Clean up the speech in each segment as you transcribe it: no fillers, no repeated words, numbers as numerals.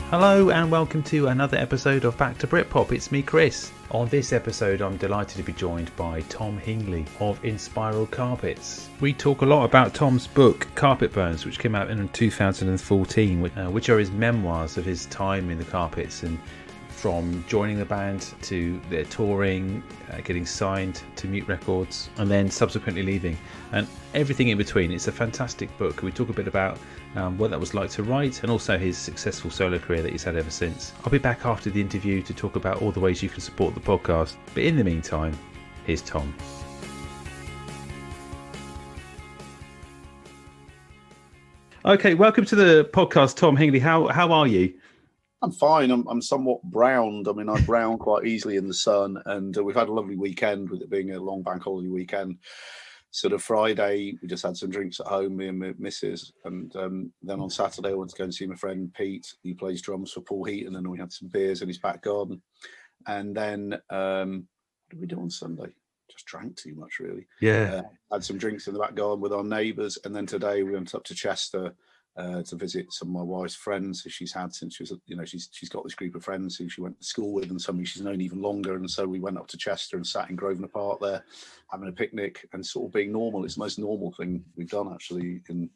Hello and welcome to another episode of Back to Britpop. It's me, Chris. On this episode, I'm delighted to be joined by Tom Hingley of Inspiral Carpets. We talk a lot about Tom's book, Carpet Burns, which came out in 2014, which are his memoirs of his time in the Carpets, and from joining the band to their touring, getting signed to Mute Records, and then subsequently leaving, and everything in between. It's a fantastic book. We talk a bit about what that was like to write, and also his successful solo career that he's had ever since. I'll be back after the interview to talk about all the ways you can support the podcast, but in the meantime, here's Tom. Okay, welcome to the podcast, Tom Hingley. How are you? I'm fine. I'm somewhat browned. I mean, I brown quite easily in the sun, and we've had a lovely weekend with it being a long bank holiday weekend. Sort of Friday, we just had some drinks at home, me and my missus, and then on Saturday I went to go and see my friend Pete. He plays drums for Paul Heaton, and we had some beers in his back garden. And then what did we do on Sunday? Just drank too much, really. Yeah. Had some drinks in the back garden with our neighbours, and then today we went up to Chester to visit some of my wife's friends who she's had since she was, she's got this group of friends who she went to school with, and somebody she's known even longer. And so we went up to Chester and sat in Grosvenor Park there, having a picnic and sort of being normal. It's the most normal thing we've done actually in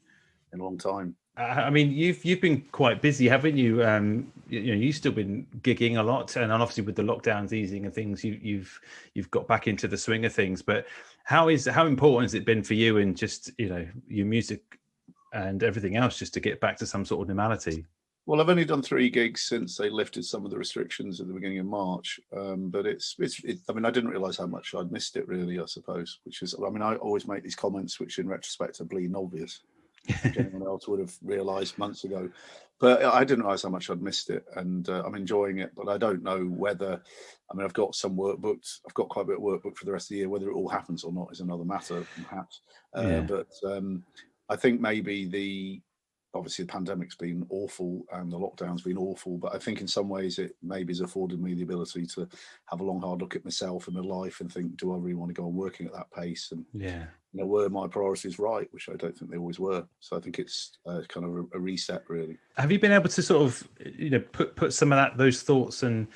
a long time. I mean, you've been quite busy, haven't you? You've still been gigging a lot, and obviously with the lockdowns easing and things, you've got back into the swing of things. But how important has it been for you, and just your music and everything else, just to get back to some sort of normality? Well, I've only done 3 gigs since they lifted some of the restrictions at the beginning of March, but it's. I mean, I didn't realise how much I'd missed it, really. I suppose, which is. I mean, I always make these comments, which in retrospect are bleeding obvious. Anyone else would have realised months ago, but I didn't realise how much I'd missed it, and I'm enjoying it. But I don't know whether. I mean, I've got some work booked. I've got quite a bit of work booked for the rest of the year. Whether it all happens or not is another matter, perhaps. But I think maybe obviously the pandemic's been awful and the lockdown's been awful, but I think in some ways it maybe has afforded me the ability to have a long, hard look at myself and my life and think, do I really want to go on working at that pace? And were my priorities right, which I don't think they always were. So I think it's kind of a reset, really. Have you been able to sort of put some of those thoughts and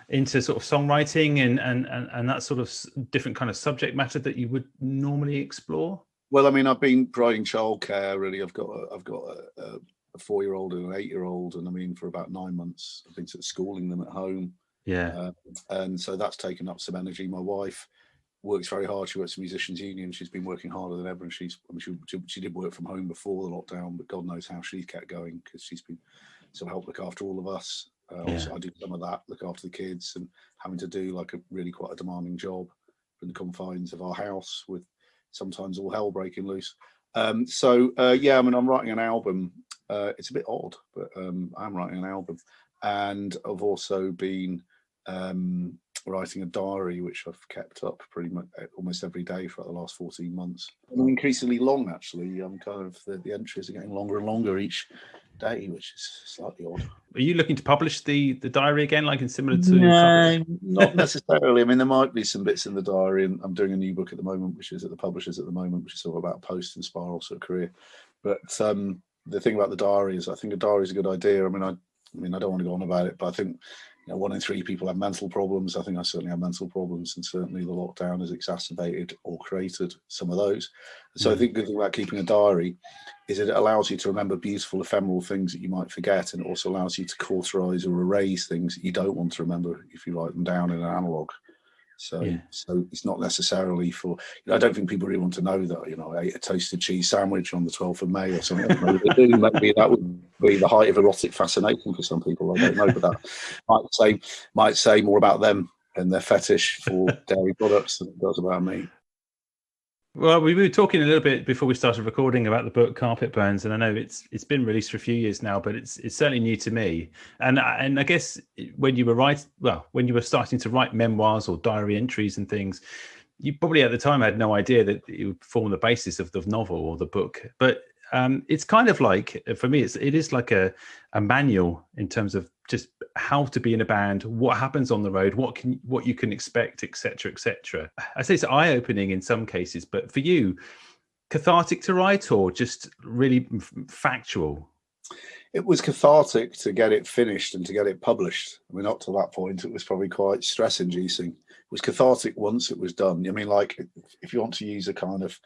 into sort of songwriting and that sort of different kind of subject matter that you would normally explore? Well, I mean, I've been providing childcare. Really, I've got a 4-year-old and an 8-year-old, and I mean, for about 9 months, I've been sort of schooling them at home. Yeah, and so that's taken up some energy. My wife works very hard. She works for Musicians Union. She's been working harder than ever, and she did work from home before the lockdown, but God knows how she's kept going because she's been sort of helped look after all of us. Also, I do some of that, look after the kids, and having to do like a really quite a demanding job in the confines of our house with sometimes all hell breaking loose. I mean, I'm writing an album. It's a bit odd, but I'm writing an album, and I've also been writing a diary, which I've kept up pretty much almost every day for the last 14 months. And increasingly long, actually. I'm kind of the entries are getting longer and longer each day, which is slightly odd. Are you looking to publish the diary again, like in similar to? No, not necessarily. I mean, there might be some bits in the diary, and I'm doing a new book at the moment, which is at the publishers at the moment, which is all about post-Inspiral sort of career. But the thing about the diary is, I think a diary is a good idea. I mean, I don't want to go on about it, but I think 1 in 3 people have mental problems. I think I certainly have mental problems, and certainly the lockdown has exacerbated or created some of those. So I think the good thing about keeping a diary is it allows you to remember beautiful, ephemeral things that you might forget, and it also allows you to cauterize or erase things that you don't want to remember if you write them down in an analogue. So it's not necessarily for, I don't think people really want to know that, I ate a toasted cheese sandwich on the 12th of May or something. Maybe that would be the height of erotic fascination for some people. I don't know, but that might say more about them and their fetish for dairy products than it does about me. Well, we were talking a little bit before we started recording about the book Carpet Burns, and I know it's been released for a few years now, but it's certainly new to me. And I guess when you were starting to write memoirs or diary entries and things, you probably at the time had no idea that it would form the basis of the novel or the book. But it's kind of like, for me, it is like a manual in terms of just how to be in a band, what happens on the road, what you can expect, etc., etc. I say it's eye-opening in some cases, but for you, cathartic to write or just really factual? It was cathartic to get it finished and to get it published. I mean, up to that point, it was probably quite stress-inducing. It was cathartic once it was done. I mean, like, if you want to use a kind of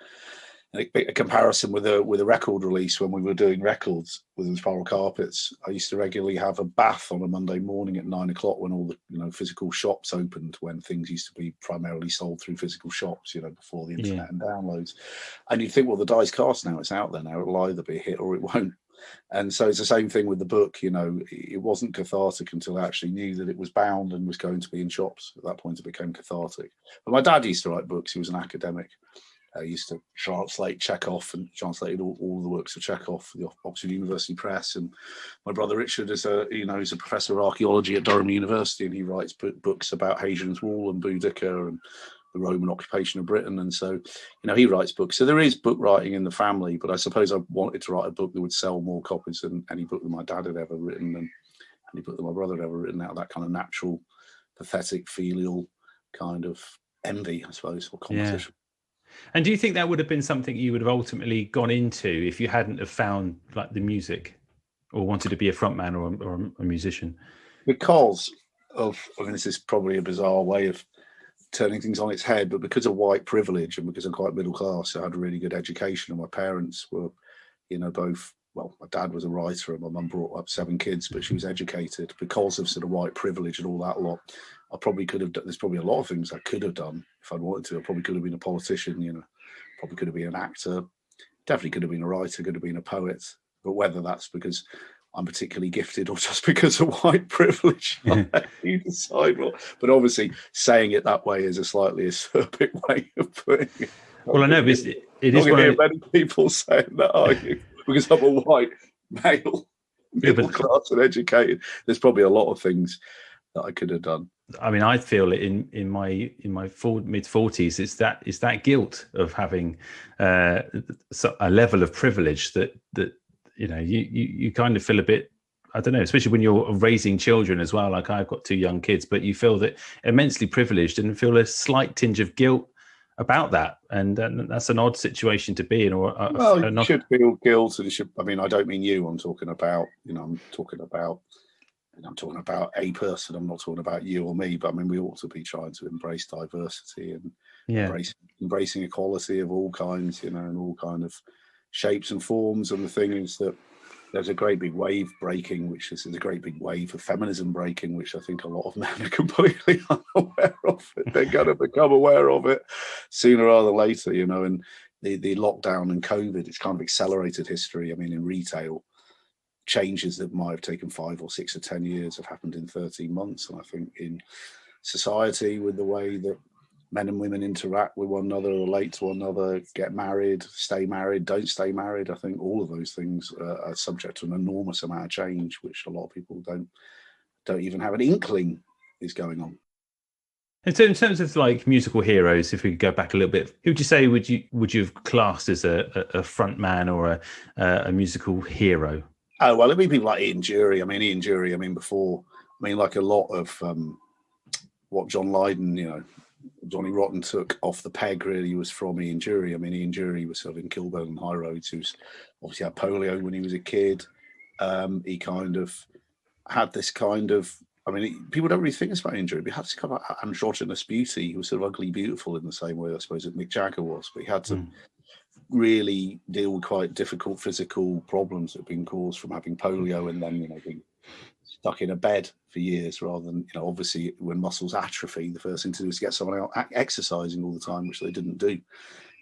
a comparison with a record release, when we were doing records with Inspiral Carpets, I used to regularly have a bath on a Monday morning at 9 o'clock when all the physical shops opened, when things used to be primarily sold through physical shops, before the internet and downloads. And you'd think, well, the die's cast now, it's out there now, it'll either be a hit or it won't. And so it's the same thing with the book. It wasn't cathartic until I actually knew that it was bound and was going to be in shops. At that point, it became cathartic. But my dad used to write books. He was an academic. He used to translate Chekhov and translated all the works of Chekhov for the Oxford University Press. And my brother Richard is he's a professor of archaeology at Durham University, and he writes books about Hadrian's Wall and Boudicca and the Roman occupation of Britain. And so, he writes books. So there is book writing in the family, but I suppose I wanted to write a book that would sell more copies than any book that my dad had ever written and any book that my brother had ever written, out of that kind of natural, pathetic, filial kind of envy, I suppose, or competition. Yeah. And do you think that would have been something you would have ultimately gone into if you hadn't have found like the music, or wanted to be a frontman or a musician? Because of, this is probably a bizarre way of turning things on its head, but because of white privilege and because I'm quite middle class, I had a really good education, and my parents were, both, well, my dad was a writer and my mum brought up 7 kids, but she was educated. Because of sort of white privilege and all that lot, I probably could have done, there's probably a lot of things I could have done if I'd wanted to. I probably could have been a politician, probably could have been an actor, definitely could have been a writer, could have been a poet. But whether that's because I'm particularly gifted or just because of white privilege, you decide. But obviously saying it that way is a slightly acerbic way of putting it. Well, I know, but it is one of many people saying that, are you? Because I'm a white male, middle class and educated. There's probably a lot of things that I could have done. I mean, I feel it in my mid-40s. It's that guilt of having a level of privilege that you kind of feel a bit, I don't know, especially when you're raising children as well. Like, I've got 2 young kids, but you feel that immensely privileged and feel a slight tinge of guilt about that, and that's an odd situation to be in. You should feel guilt, and I mean, I don't mean you. I'm talking about, I'm talking about a person. I'm not talking about you or me. But I mean, we ought to be trying to embrace diversity and embracing equality of all kinds, and all kind of shapes and forms. And the thing is that there's a great big wave breaking, which is a great big wave of feminism breaking, which I think a lot of men are completely unaware of. They're going to become aware of it sooner rather than later, and the lockdown and COVID, it's kind of accelerated history. I mean, in retail, changes that might have taken 5 or 6 or 10 years have happened in 13 months. And I think in society, with the way that men and women interact with one another, relate to one another, get married, stay married, don't stay married, I think all of those things are subject to an enormous amount of change, which a lot of people don't even have an inkling is going on. And so in terms of like musical heroes, if we could go back a little bit, who would you say would you have classed as a front man or a musical hero? Oh, well, it'd be people like Ian Dury. Like a lot of what John Lydon, Johnny Rotten took off the peg really was from Ian Dury. I mean, Ian Dury was sort of in Kilburn and High Roads, who's obviously had polio when he was a kid. He kind of had this kind of, people don't really think about Ian Dury, but he had this kind of androgynous beauty. He was sort of ugly beautiful in the same way, I suppose, that Mick Jagger was, but he had to really deal with quite difficult physical problems that have been caused from having polio and then, being stuck in a bed for years rather than, obviously when muscles atrophy, the first thing to do is get someone out exercising all the time, which they didn't do.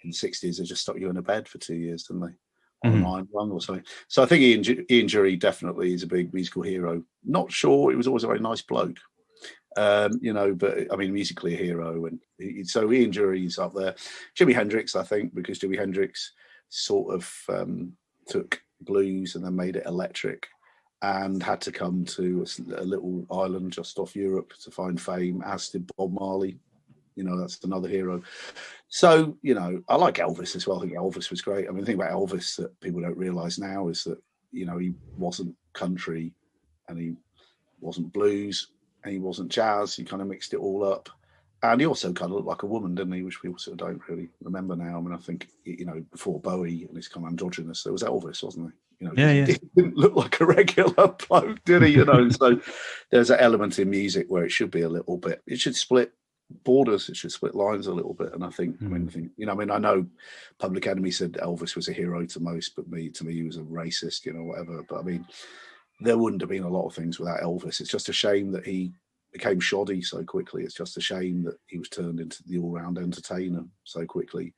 In the 60s, they just stuck you in a bed for 2 years, didn't they? On an iron lung or something. So I think Ian Dury definitely is a big musical hero. Not sure, he was always a very nice bloke. But musically a hero. And so Ian Dury's up there. Jimi Hendrix, I think, because Jimi Hendrix sort of took blues and then made it electric and had to come to a little island just off Europe to find fame, as did Bob Marley. That's another hero. So, I like Elvis as well. I think Elvis was great. I mean, the thing about Elvis that people don't realise now is that, he wasn't country and he wasn't blues and he wasn't jazz. He kind of mixed it all up. And he also kind of looked like a woman, didn't he? Which people sort of don't really remember now. I mean, I think, before Bowie and his kind of androgynous, there was Elvis, wasn't You know, Yeah, he yeah. didn't look like a regular bloke, did he? You know, so there's an element in music where it should be a little bit. It should split borders. It should split lines a little bit. And I think, I know Public Enemy said Elvis was a hero to most, but to me, he was a racist, you know, whatever. But I mean, there wouldn't have been a lot of things without Elvis. It's just a shame that he became shoddy so quickly. It's just a shame that he was turned into the all-round entertainer so quickly.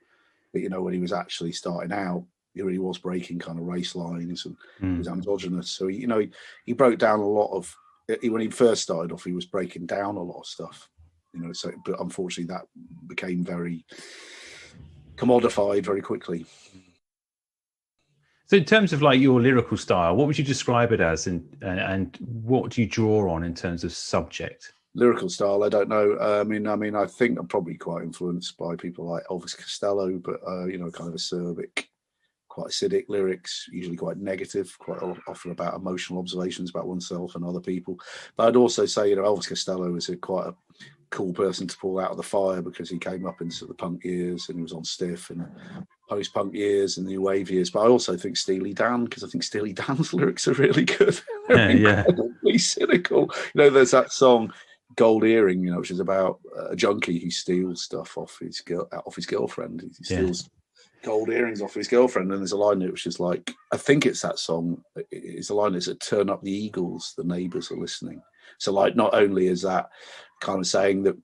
But, you know, when he was actually starting out, he really was breaking kind of race lines, and he was androgynous. So, he broke down a lot of, when he first started off, he was breaking down a lot of stuff, you know, so, but unfortunately that became very commodified very quickly. So in terms of like your lyrical style, what would you describe it as, and what do you draw on in terms of subject? Lyrical style, I don't know. I mean, I think I'm probably quite influenced by people like Elvis Costello, but kind of acerbic, quite acidic lyrics, usually quite negative, quite often about emotional observations about oneself and other people. But I'd also say, Elvis Costello is quite a cool person to pull out of the fire, because he came up into the punk years and he was on Stiff and post-punk years and new wave years. But I also think Steely Dan, because I think Steely Dan's lyrics are really good. They're incredibly cynical. There's that song Gold Earring, which is about a junkie who steals stuff off his girlfriend. He steals gold earrings off his girlfriend, and there's a line which is like, I think it's that song. It's a line that said, "Turn up the Eagles, the neighbours are listening." So, like, not only is that kind of saying that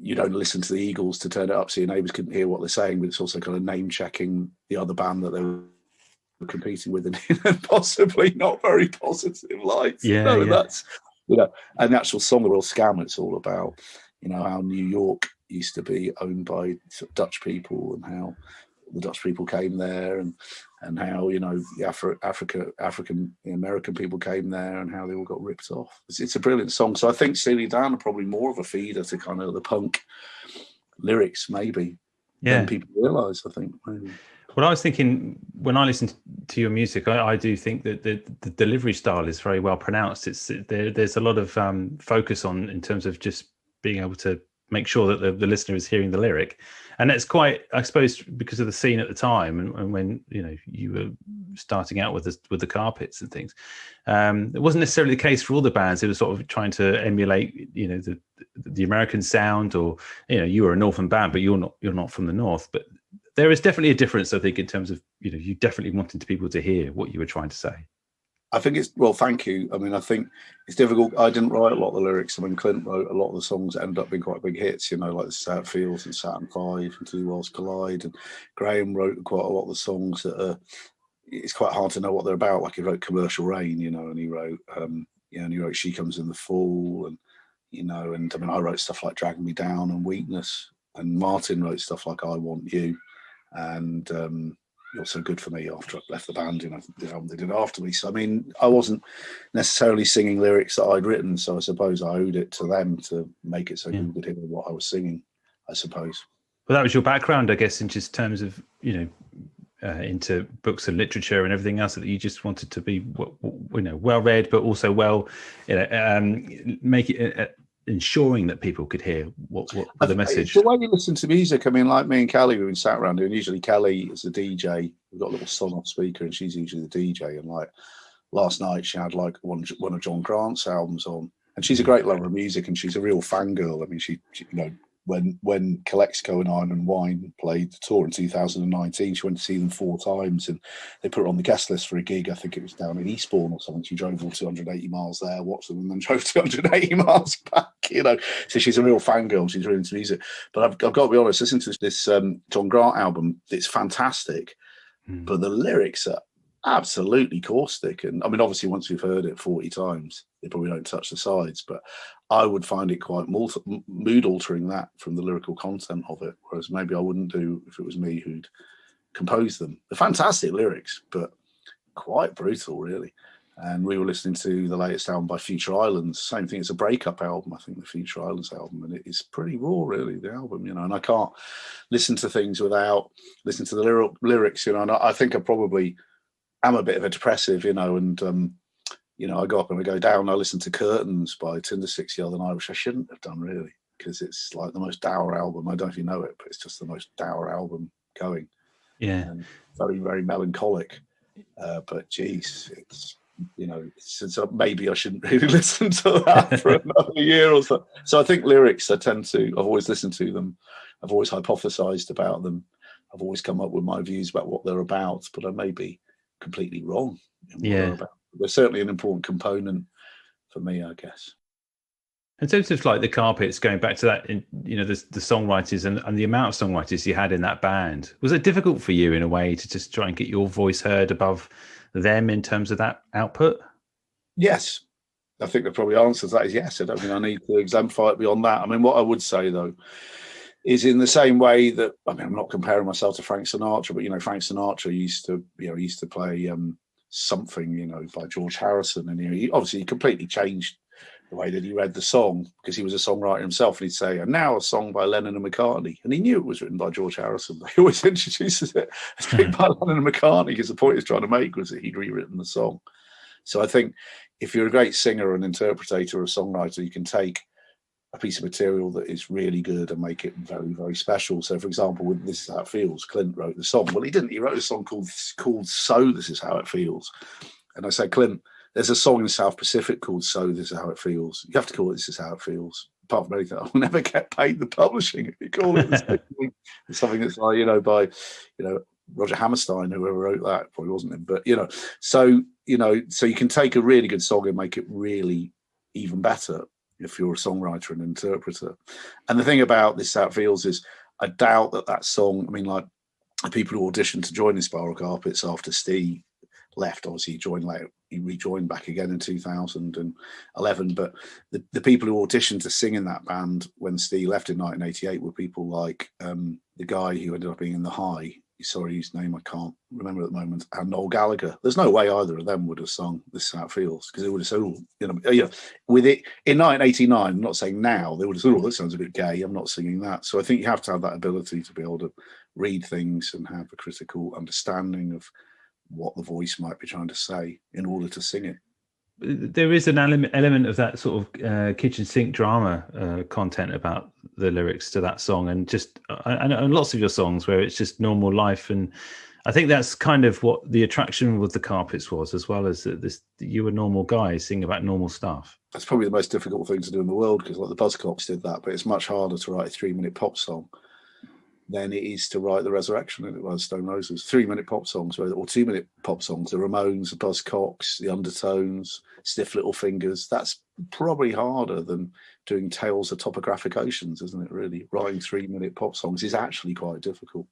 you don't listen to the Eagles to turn it up so your neighbours couldn't hear what they're saying, but it's also kind of name checking the other band that they were competing with in possibly not very positive light. That's and the actual song, The Real Scam, it's all about how New York used to be owned by Dutch people, and how the Dutch people came there, and how the African American people came there, and how they all got ripped off. It's a brilliant song. So I think Steely Dan are probably more of a feeder to kind of the punk lyrics, maybe, than people realise. I think maybe. Well, I was thinking, when I listen to your music, I do think that the delivery style is very well pronounced. There's a lot of focus on, in terms of just being able to make sure that the listener is hearing the lyric. And that's quite, I suppose, because of the scene at the time, and when you were starting out with the Carpets and things. It wasn't necessarily the case for all the bands. It was sort of trying to emulate, the American sound, or you were a northern band, but you're not from the north. But there is definitely a difference, I think, in terms of you definitely wanted people to hear what you were trying to say. I think thank you. I mean, I think it's difficult. I didn't write a lot of the lyrics. I mean, Clint wrote a lot of the songs that ended up being quite big hits, like This Is How It Feels and Saturn V and Two Worlds Collide. And Graham wrote quite a lot of the songs that it's quite hard to know what they're about. Like, he wrote Commercial Rain, and he wrote, and he wrote She Comes in the Fall, and, and I mean, I wrote stuff like Drag Me Down and Weakness, and Martin wrote stuff like I Want You, and You're So Good For Me after I left the band, the album they did after me. So, I mean, I wasn't necessarily singing lyrics that I'd written, so I suppose I owed it to them to make it so people could hear what I was singing, I suppose. Well, that was your background, I guess, in just terms of, into books and literature and everything else, that you just wanted to be, well read, but also make it ensuring that people could hear what the message. The way you listen to music, I mean, like me and Kelly, we've been sat around, and usually Kelly is the DJ. We've got a little son-off speaker, and she's usually the DJ. And like last night, she had like one of John Grant's albums on, and she's a great lover of music, and she's a real fangirl. I mean, she when Calexico and Iron and Wine played the tour in 2019, she went to see them 4 times, and they put her on the guest list for a gig. I think it was down in Eastbourne or something. She drove all 280 miles there, watched them, and then drove 280 miles back. So she's a real fangirl. She's really into music. But I've got to be honest, listening to this John Grant album, it's fantastic, but the lyrics are absolutely caustic. And I mean, obviously, once you've heard it 40 times, they probably don't touch the sides, but I would find it quite mood altering, that from the lyrical content of it, whereas maybe I wouldn't do if it was me who'd composed them. They're fantastic lyrics, but quite brutal, really. And we were listening to the latest album by Future Islands. Same thing, it's a breakup album, I think, the Future Islands album, and it is pretty raw, really, the album, and I can't listen to things without listening to the lyrics, and I think I probably am a bit of a depressive, and I go up and I go down. I listened to Curtains by Tindersticks the other night, which I shouldn't have done, really, because it's like the most dour album. I don't know if you know it, but it's just the most dour album going. Yeah. And very, very melancholic. But geez, it's, you know, so maybe I shouldn't really listen to that for another year or so. So I think lyrics, I've always listened to them. I've always hypothesized about them. I've always come up with my views about what they're about, but I may be completely wrong in what they're about. They're certainly an important component for me, I guess. In terms of like the Carpets, going back to that, you know, the songwriters and the amount of songwriters you had in that band, was it difficult for you in a way to just try and get your voice heard above them in terms of that output? Yes. I think the probably answer to that is yes. I don't think I need to exemplify it beyond that. I mean, what I would say, though, is in the same way that, I mean, I'm not comparing myself to Frank Sinatra, but, you know, Frank Sinatra used to play Something, you know, by George Harrison. And he obviously completely changed the way that he read the song, because he was a songwriter himself, and he'd say, and now a song by Lennon and McCartney, and he knew it was written by George Harrison, but he always introduces it as being by Lennon and McCartney, because the point he was trying to make was that he'd rewritten the song. So I think if you're a great singer, an interpretator, or a songwriter, you can take a piece of material that is really good and make it very, very special. So, for example, with This Is How It Feels, Clint wrote the song. Well, he didn't. He wrote a song called So This Is How It Feels. And I said, Clint, there's a song in South Pacific called So This Is How It Feels. You have to call it This Is How It Feels. Apart from anything, I'll never get paid the publishing if you call it something that's like, you know, by, you know, Roger Hammerstein, whoever wrote that, probably wasn't him. But, you know, so you can take a really good song and make it really even better if you're a songwriter and interpreter. And the thing about This Is How It Feels is I doubt that song, I mean, like the people who auditioned to join Inspiral Carpets after Steve left, obviously he rejoined back again in 2011, but the people who auditioned to sing in that band when Steve left in 1988 were people like the guy who ended up being in The High, sorry, his name I can't remember at the moment, and Noel Gallagher. There's no way either of them would have sung This Is How It Feels, because they would have said, oh, you know, with it in 1989, I'm not saying now, they would have said, oh, that sounds a bit gay, I'm not singing that. So I think you have to have that ability to be able to read things and have a critical understanding of what the voice might be trying to say in order to sing it. There is an element of that sort of kitchen sink drama content about the lyrics to that song, and just and lots of your songs where it's just normal life. And I think that's kind of what the attraction with the Carpets was, as well as this. You were normal guys singing about normal stuff. That's probably the most difficult thing to do in the world, because like the Buzzcocks did that, but it's much harder to write a 3-minute pop song than it is to write The Resurrection, and it was Stone Roses. 3-minute pop songs, or 2-minute pop songs, the Ramones, the Buzzcocks, the Undertones, Stiff Little Fingers. That's probably harder than doing Tales of Topographic Oceans, isn't it, really? Writing 3-minute pop songs is actually quite difficult.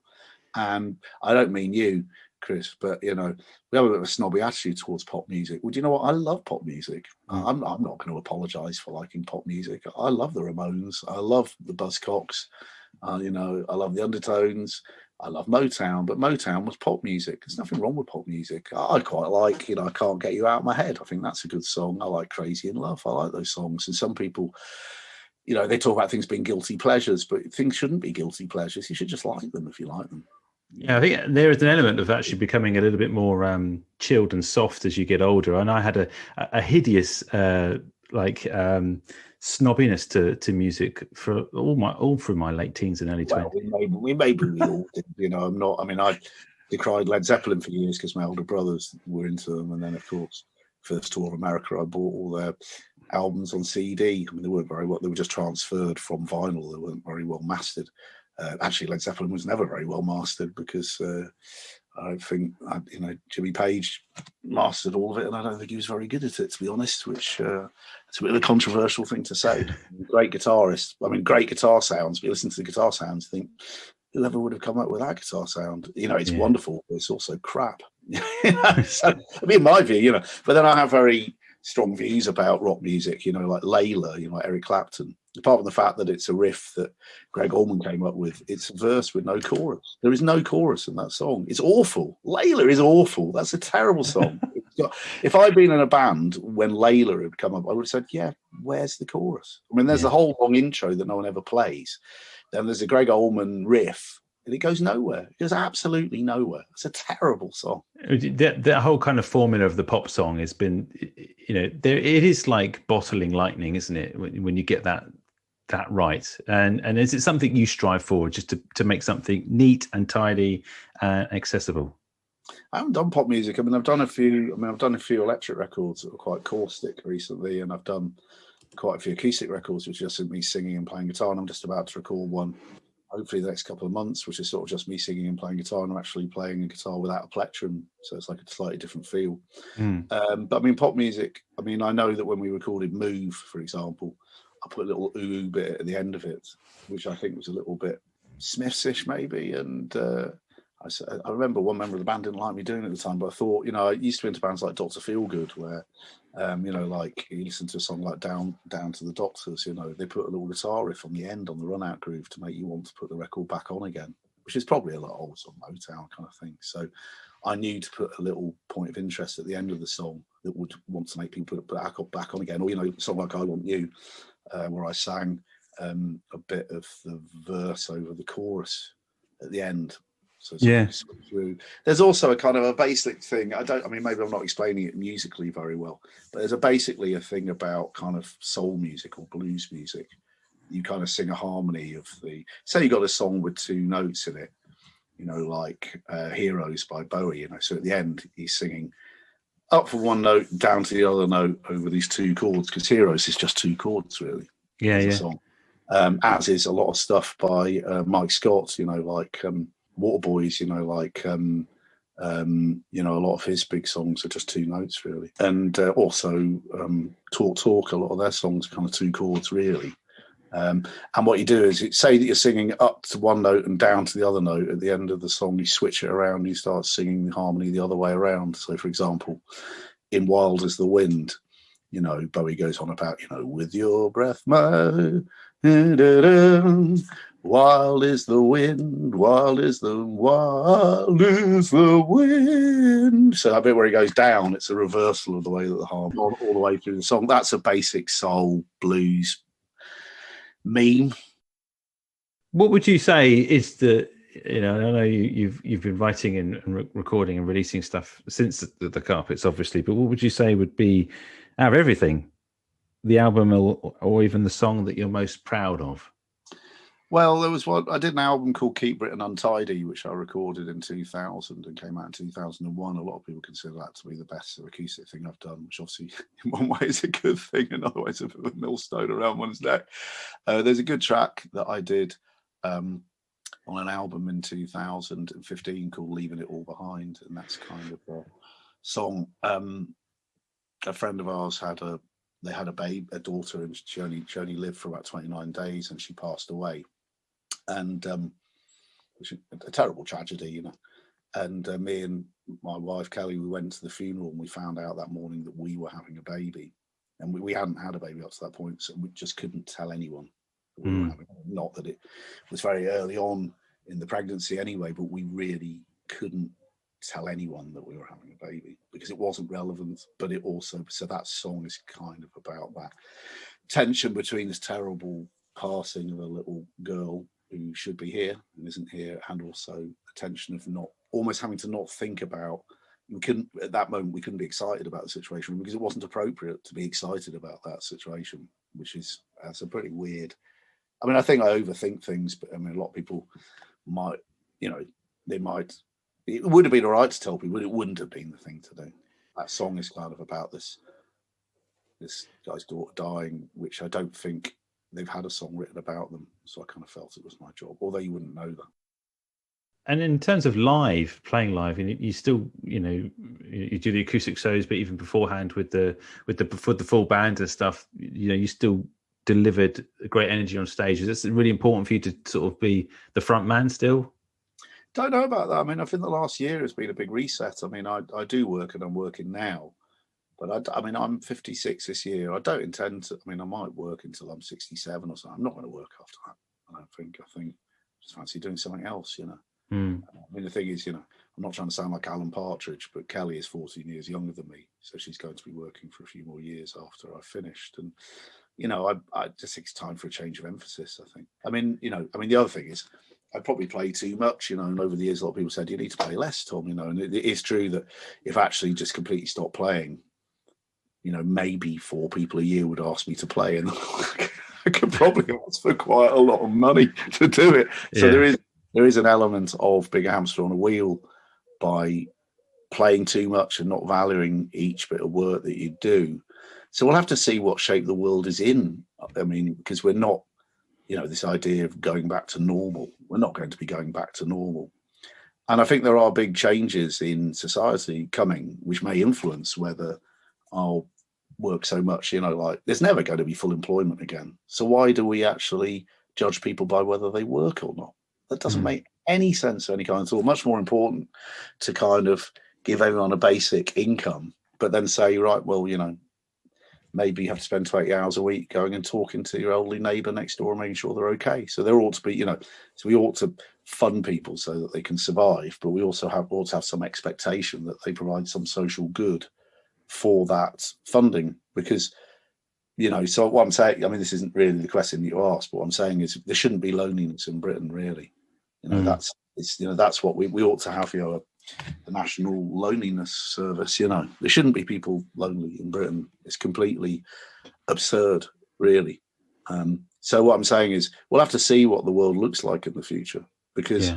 And I don't mean you, Chris, but, you know, we have a bit of a snobby attitude towards pop music. Well, do you know what? I love pop music. I'm not going to apologise for liking pop music. I love the Ramones. I love the Buzzcocks. You know, I love the Undertones. I love Motown, but Motown was pop music. There's nothing wrong with pop music. I quite like, you know, I Can't Get You Out of My Head. I think that's a good song. I like Crazy in Love. I like those songs. And some people, you know, they talk about things being guilty pleasures, but things shouldn't be guilty pleasures. You should just like them if you like them. Yeah, I think there is an element of actually becoming a little bit more chilled and soft as you get older. And I had a hideous snobbiness to music for all through my late teens and early 20s. We all did, you know. I decried Led Zeppelin for years because my older brothers were into them, and then of course first tour of America I bought all their albums on CD. I mean, they weren't very well, they were just transferred from vinyl, they weren't very well mastered. Actually, Led Zeppelin was never very well mastered, because I think, you know, Jimmy Page mastered all of it, and I don't think he was very good at it, to be honest, which it's a bit of a controversial thing to say. Great guitarist. I mean, great guitar sounds. But you listen to the guitar sounds, think, whoever would have come up with that guitar sound? You know, it's wonderful, but it's also crap. So, I mean, in my view, you know, but then I have very strong views about rock music, you know, like Layla, you know, like Eric Clapton. Apart from the fact that it's a riff that Greg Allman came up with, it's a verse with no chorus. There is no chorus in that song. It's awful. Layla is awful. That's a terrible song. If I'd been in a band when Layla had come up, I would have said, yeah, where's the chorus? I mean, there's a whole long intro that no one ever plays. Then there's a Greg Allman riff, and it goes nowhere. It goes absolutely nowhere. It's a terrible song. That whole kind of formula of the pop song has been, you know, it is like bottling lightning, isn't it? When you get that right. And is it something you strive for, just to make something neat and tidy and accessible? I haven't done pop music. I mean, I've done a few. I mean, I've done a few electric records that were quite caustic recently, and I've done quite a few acoustic records, which are just me singing and playing guitar. And I'm just about to record one, hopefully the next couple of months, which is sort of just me singing and playing guitar. And I'm actually playing a guitar without a plectrum, so it's like a slightly different feel. But I mean, pop music. I mean, I know that when we recorded "Move," for example, I put a little ooh bit at the end of it, which I think was a little bit Smiths-ish maybe, and I remember one member of the band didn't like me doing it at the time, but I thought, I used to be into bands like Dr. Feelgood, where, like you listen to a song like Down to the Doctors, they put a little guitar riff on the end on the run out groove to make you want to put the record back on again, which is probably a lot old sort of Motown kind of thing. So I knew to put a little point of interest at the end of the song that would want to make people put it back on again. Or, a song like I Want You, where I sang a bit of the verse over the chorus at the end. So through. There's also a kind of a basic thing. Maybe I'm not explaining it musically very well, but there's basically a thing about kind of soul music or blues music. You kind of sing a harmony of say you got a song with two notes in it, like Heroes by Bowie, so at the end he's singing up for one note, down to the other note over these two chords, because Heroes is just two chords really. Song. As is a lot of stuff by Mike Scott, like Waterboys, a lot of his big songs are just two notes really. And also Talk, a lot of their songs are kind of two chords really. And what you do is say that you're singing up to one note and down to the other note. At the end of the song, you switch it around and you start singing the harmony the other way around. So, for example, in Wild as the Wind, Bowie goes on about, with your breath, my... Wild is the wind, wild is the wind. So that bit where he goes down, it's a reversal of the way that the harmony all the way through the song. That's a basic soul blues meme. What would you say is I know you've been writing and recording and releasing stuff since the Carpets, obviously, but what would you say would be, out of everything, the album or even the song that you're most proud of? Well, there was I did an album called Keep Britain Untidy, which I recorded in 2000 and came out in 2001. A lot of people consider that to be the best acoustic thing I've done, which obviously in one way is a good thing, in other ways a bit of a millstone around one's neck. There's a good track that I did on an album in 2015 called Leaving It All Behind, and that's kind of a song. A friend of ours had a daughter, and she only lived for about 29 days, and she passed away. And which is a terrible tragedy, And me and my wife Kelly, we went to the funeral, and we found out that morning that we were having a baby, and we hadn't had a baby up to that point, so we just couldn't tell anyone that we were having. Not that it was very early on in the pregnancy anyway, but we really couldn't tell anyone that we were having a baby because it wasn't relevant. But it also, so that song is kind of about that tension between this terrible passing of a little girl who should be here and isn't here, and also the tension of not almost having to not think about. We couldn't at that moment. We couldn't be excited about the situation because it wasn't appropriate to be excited about that situation, which is that's a pretty weird. I mean, I think I overthink things, but I mean, a lot of people might, they might. It would have been all right to tell people, but it wouldn't have been the thing to do. That song is kind of about this guy's daughter dying, which I don't think they've had a song written about them. So I kind of felt it was my job, although you wouldn't know that. And in terms of playing live, and you still, you do the acoustic shows, but even beforehand with the full band and stuff, you still delivered great energy on stage. Is it really important for you to sort of be the front man still? Don't know about that. I mean, I think the last year has been a big reset. I mean, I do work, and I'm working now, but I'm 56 this year. I don't intend to. I mean, I might work until I'm 67 or something. I'm not going to work after that. I don't think. I think I just fancy doing something else. I mean, the thing is, I'm not trying to sound like Alan Partridge, but Kelly is 14 years younger than me, so she's going to be working for a few more years after I've finished. And I just think it's time for a change of emphasis. I think. I mean, the other thing is, I probably play too much, and over the years, a lot of people said, you need to play less, Tom, and it is true that if I actually just completely stopped playing, maybe 4 people a year would ask me to play, and I could probably ask for quite a lot of money to do it. So there is an element of big hamster on a wheel by playing too much and not valuing each bit of work that you do. So we'll have to see what shape the world is in. I mean, because we're not, this idea of going back to normal. We're not going to be going back to normal. And I think there are big changes in society coming, which may influence whether I'll work so much, like there's never going to be full employment again. So why do we actually judge people by whether they work or not? That doesn't make any sense of any kind at all. Much more important to kind of give everyone a basic income, but then say, right, well, maybe you have to spend 20 hours a week going and talking to your elderly neighbour next door and making sure they're okay. So there ought to be, so we ought to fund people so that they can survive, but we also ought to have some expectation that they provide some social good for that funding. Because, so what I'm saying, I mean, this isn't really the question that you asked, but what I'm saying is there shouldn't be loneliness in Britain, really. That's what we ought to have, the National Loneliness Service. There shouldn't be people lonely in Britain. It's completely absurd, really. So what I'm saying is we'll have to see what the world looks like in the future, because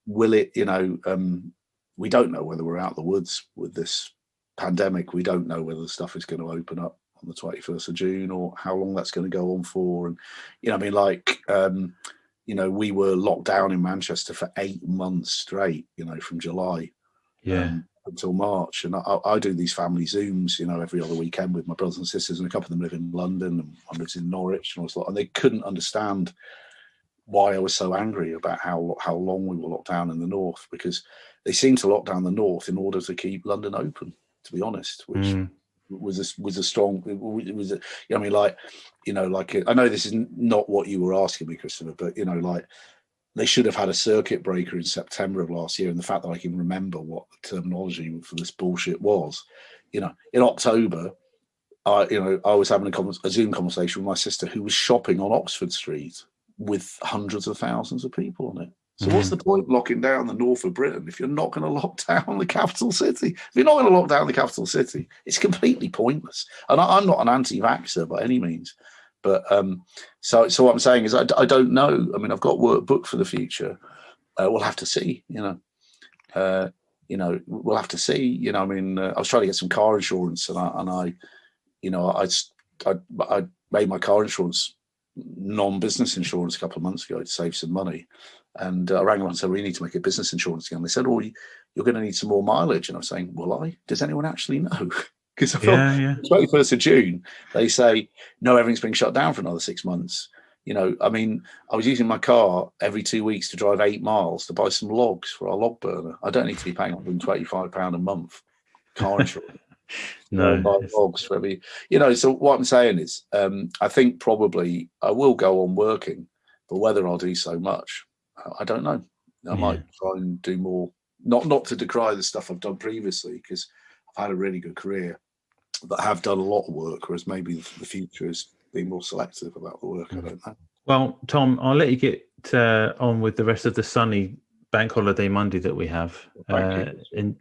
will it, we don't know whether we're out of the woods with this pandemic. We don't know whether the stuff is going to open up on the 21st of June or how long that's going to go on for. And, we were locked down in Manchester for 8 months straight, from July until March. And I do these family Zooms, every other weekend with my brothers and sisters, and a couple of them live in London and one lives in Norwich, and they couldn't understand why I was so angry about how long we were locked down in the north, because they seemed to lock down the north in order to keep London open, to be honest, which was a strong, it was I know this is not what you were asking me, Christopher, but they should have had a circuit breaker in September of last year. And the fact that I can remember what the terminology for this bullshit was, in October, I was having a Zoom conversation with my sister who was shopping on Oxford Street with hundreds of thousands of people on it. So what's the point of locking down the north of Britain if you're not going to lock down the capital city? If you're not going to lock down the capital city, it's completely pointless. And I'm not an anti-vaxxer by any means. But so what I'm saying is I don't know. I mean, I've got work booked for the future. We'll have to see, we'll have to see, I was trying to get some car insurance and I made my car insurance non-business insurance a couple of months ago to save some money. And I rang them and said, we need to make it business insurance again. They said, oh, you're going to need some more mileage. And I was saying, will I? Does anyone actually know? Because from the 21st of June, they say, no, everything's being shut down for another 6 months. I was using my car every 2 weeks to drive 8 miles to buy some logs for our log burner. I don't need to be paying £125 a month car insurance. Buy logs for every, so what I'm saying is, I think probably I will go on working, but whether I'll do so much, I don't know. I might try and do more, not to decry the stuff I've done previously, because I've had a really good career, but I have done a lot of work, whereas maybe the future is being more selective about the work. I don't know. Well, Tom, I'll let you get on with the rest of the sunny bank holiday Monday that we have. And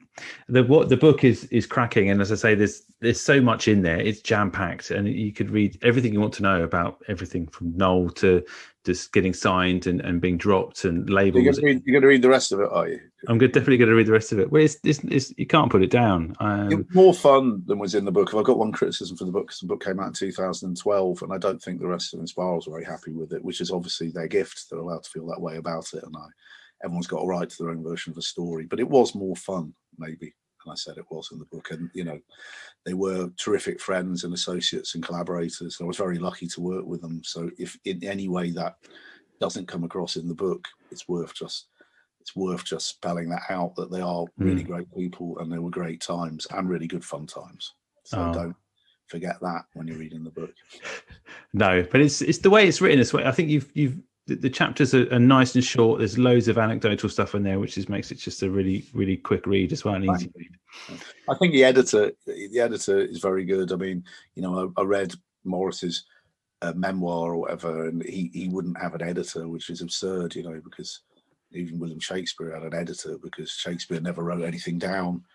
the book is cracking, and as I say, there's so much in there. It's jam packed, and you could read everything you want to know about everything from Noel to just getting signed and being dropped and labels. You're going to read the rest of it, are you? I'm definitely going to read the rest of it. Well, it's you can't put it down. It's more fun than was in the book. I've got one criticism for the book, because the book came out in 2012, and I don't think the rest of Inspiral's very happy with it, which is obviously their gift. They're allowed to feel that way about it, and everyone's got a right to their own version of the story. But it was more fun, maybe, and I said it was in the book. And they were terrific friends and associates and collaborators. I was very lucky to work with them. So if in any way that doesn't come across in the book, it's worth just spelling that out, that they are really great people and they were great times and really good fun times. So don't forget that when you're reading the book. No, but it's the way it's written. It's I think the chapters are nice and short. There's loads of anecdotal stuff in there, which makes it just a really, really quick read as well, an easy read. I think the editor is very good. I mean, I read Morris's memoir or whatever, and he wouldn't have an editor, which is absurd, because even William Shakespeare had an editor, because Shakespeare never wrote anything down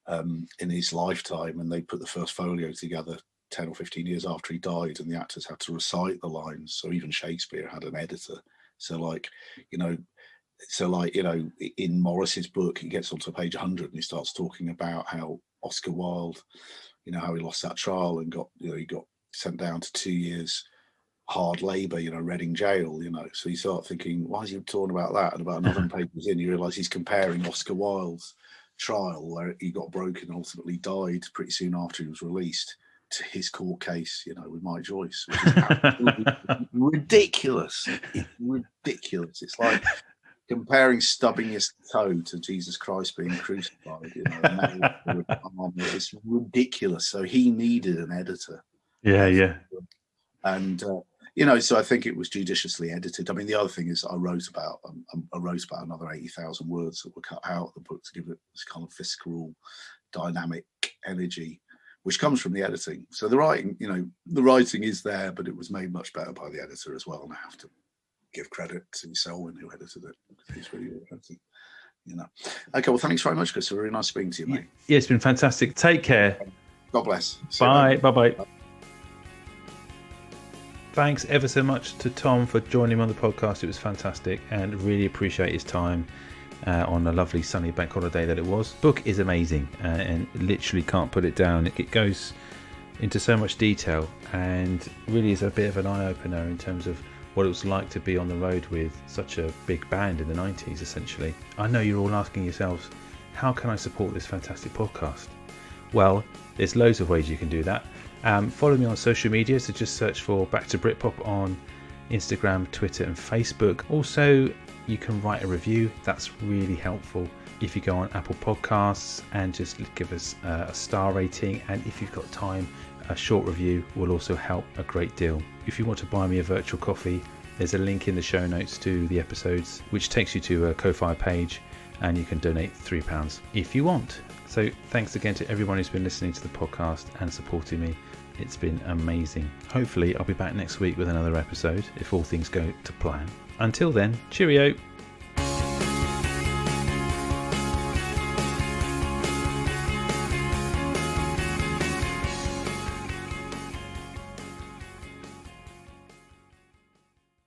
in his lifetime, and they put the first folio together 10 or 15 years after he died, and the actors had to recite the lines. So even Shakespeare had an editor. So So, like, you know, in Morris's book, he gets onto page 100 and he starts talking about how Oscar Wilde, you know, how he lost that trial and got, you know, he got sent down to 2 years hard labour, you know, Reading jail, you know. So you start thinking, why is he talking about that? And about another pages in, you realise he's comparing Oscar Wilde's trial, where he got broken and ultimately died pretty soon after he was released, to his court case, you know, with Mike Joyce, which is absolutely ridiculous. It's ridiculous. It's like comparing stubbing his toe to Jesus Christ being crucified. You know, it's ridiculous. So he needed an editor. Yeah. And you know, so I think it was judiciously edited. I mean, the other thing is I wrote about another 80,000 words that were cut out of the book to give it this kind of visceral, dynamic energy, which comes from the editing. So the writing, you know, the writing is there, but it was made much better by the editor as well. And I have to give credit to Selwyn, who edited it. He's really editing, you know. Okay, well, thanks very much, Chris. Really nice speaking to you, mate. Yeah, it's been fantastic. Take care. God bless. Bye. Bye. Thanks ever so much to Tom for joining me on the podcast. It was fantastic, and really appreciate his time on a lovely sunny bank holiday that it was. Book is amazing, and literally can't put it down. It goes into so much detail and really is a bit of an eye-opener in terms of what it was like to be on the road with such a big band in the 90s, essentially. I know you're all asking yourselves, how can I support this fantastic podcast? Well, there's loads of ways you can do that. Follow me on social media, so just search for Back to Britpop on Instagram, Twitter and Facebook. Also, you can write a review. That's really helpful. If you go on Apple Podcasts and just give us a star rating, and if you've got time, a short review will also help a great deal. If you want to buy me a virtual coffee, there's a link in the show notes to the episodes, which takes you to a Ko-Fi page, and you can donate £3 if you want. So thanks again to everyone who's been listening to the podcast and supporting me. It's been amazing. Hopefully I'll be back next week with another episode if all things go to plan. Until then, cheerio.